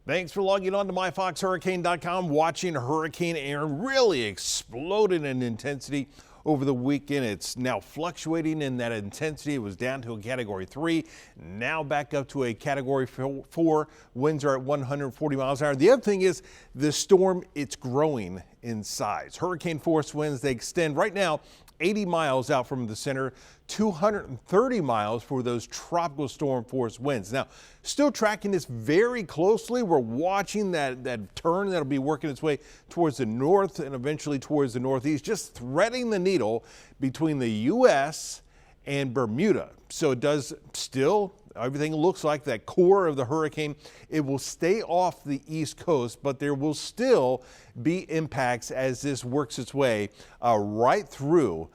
Thanks for logging on to myfoxhurricane.com, watching Hurricane Erin really exploded in intensity over the weekend. It's now fluctuating in that intensity. It was down to a Category 3, now back up to a Category 4. Winds are at 140 miles an hour. The other thing is the storm, it's growing in size. Hurricane force winds, they extend right now 80 miles out from the center, 230 miles for those tropical storm force winds. Now, still tracking this very closely. We're watching that turn that'll be working its way towards the north and eventually towards the northeast, just threading the needle between the U.S. and Bermuda. So it does still, everything looks like that core of the hurricane, it will stay off the east coast, but there will still be impacts as this works its way right through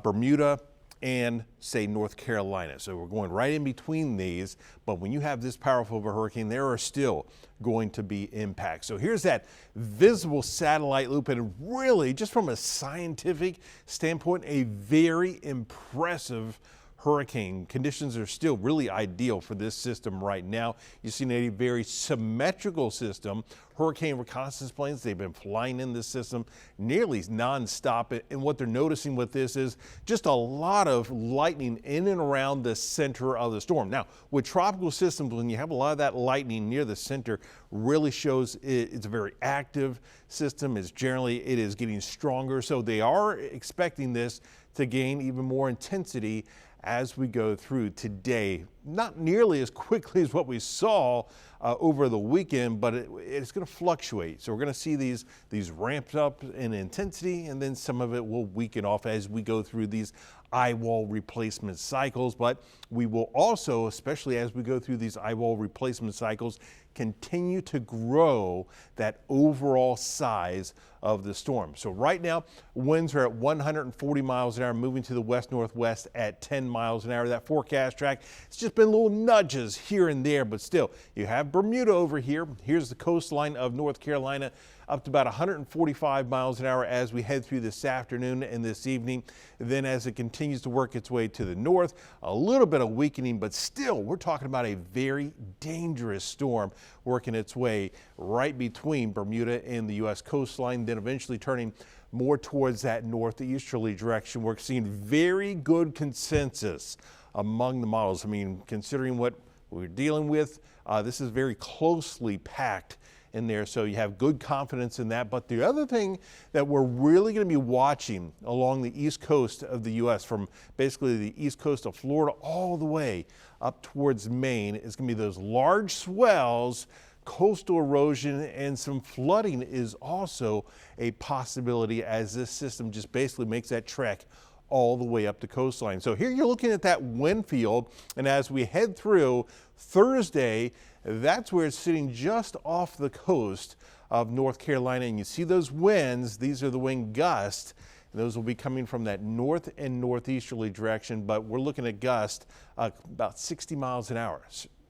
Bermuda and say North Carolina. So we're going right in between these, but when you have this powerful of a hurricane, there are still going to be impacts. So here's that visible satellite loop, and really just from a scientific standpoint, a very impressive hurricane. Conditions are still really ideal for this system right now. You've seen a very symmetrical system. Hurricane reconnaissance planes, they've been flying in this system nearly nonstop. And what they're noticing with this is just a lot of lightning in and around the center of the storm. Now, with tropical systems, when you have a lot of that lightning near the center, really shows it's a very active system. It is getting stronger. So they are expecting this to gain even more intensity as we go through today. Not nearly as quickly as what we saw over the weekend, but it's going to fluctuate. So we're going to see these ramped up in intensity, and then some of it will weaken off as we go through these eye wall replacement cycles. But we will also, especially as we go through these eye wall replacement cycles, continue to grow that overall size of the storm. So right now, winds are at 140 miles an hour, moving to the west-northwest at 10 miles an hour. That forecast track, it's just been little nudges here and there, but still, you have Bermuda over here. Here's the coastline of North Carolina, up to about 145 miles an hour as we head through this afternoon and this evening. Then as it continues to work its way to the north, a little bit of weakening, but still we're talking about a very dangerous storm working its way right between Bermuda and the U.S. coastline, then eventually turning more towards that northeasterly direction. We're seeing very good consensus among the models. I mean, considering what we're dealing with, this is very closely packed in there, so you have good confidence in that. But the other thing that we're really going to be watching along the east coast of the U.S., from basically the east coast of Florida all the way up towards Maine, is going to be those large swells, coastal erosion, and some flooding is also a possibility as this system just basically makes that trek all the way up the coastline. So here you're looking at that wind field, and as we head through Thursday, that's where it's sitting just off the coast of North Carolina, and you see those winds. These are the wind gusts. Those will be coming from that north and northeasterly direction, but we're looking at gusts about 60 miles an hour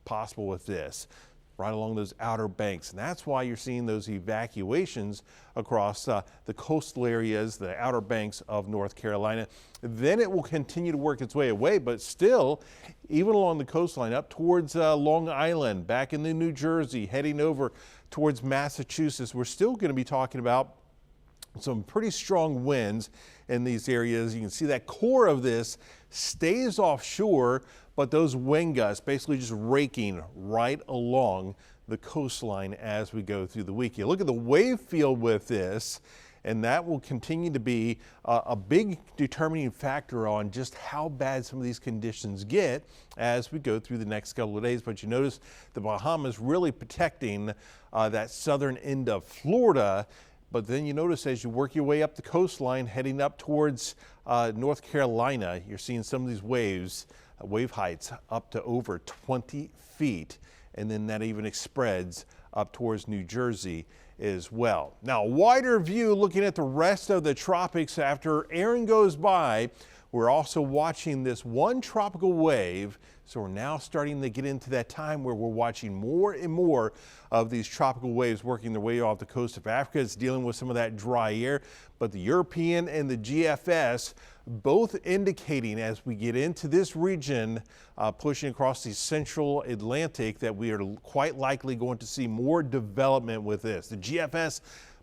possible with this, right along those outer banks. And that's why you're seeing those evacuations across the coastal areas, the outer banks of North Carolina. Then it will continue to work its way away, but still, even along the coastline up towards Long Island, back into New Jersey, heading over towards Massachusetts, we're still going to be talking about some pretty strong winds in these areas. You can see that core of this stays offshore, but those wind gusts basically just raking right along the coastline as we go through the week. You look at the wave field with this, and that will continue to be a big determining factor on just how bad some of these conditions get as we go through the next couple of days. But you notice the Bahamas really protecting that southern end of Florida. But then you notice as you work your way up the coastline, heading up towards North Carolina, you're seeing some of these waves, wave heights up to over 20 feet. And then that even spreads up towards New Jersey as well. Now, a wider view looking at the rest of the tropics after Erin goes by. we're also watching this one tropical wave. So we're now starting to get into that time where we're watching more and more of these tropical waves working their way off the coast of Africa. It's dealing with some of that dry air, but the European and the GFS both indicating as we get into this region, pushing across the central Atlantic, that we are quite likely going to see more development with this. The GFS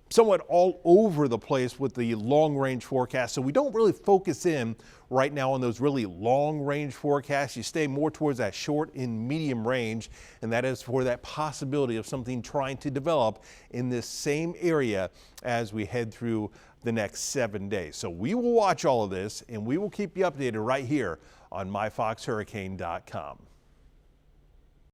somewhat all over the place with the long range forecast. So we don't really focus in right now on those really long range forecasts. You stay more towards that short and medium range, and that is for that possibility of something trying to develop in this same area as we head through the next 7 days. So we will watch all of this and we will keep you updated right here on myfoxhurricane.com.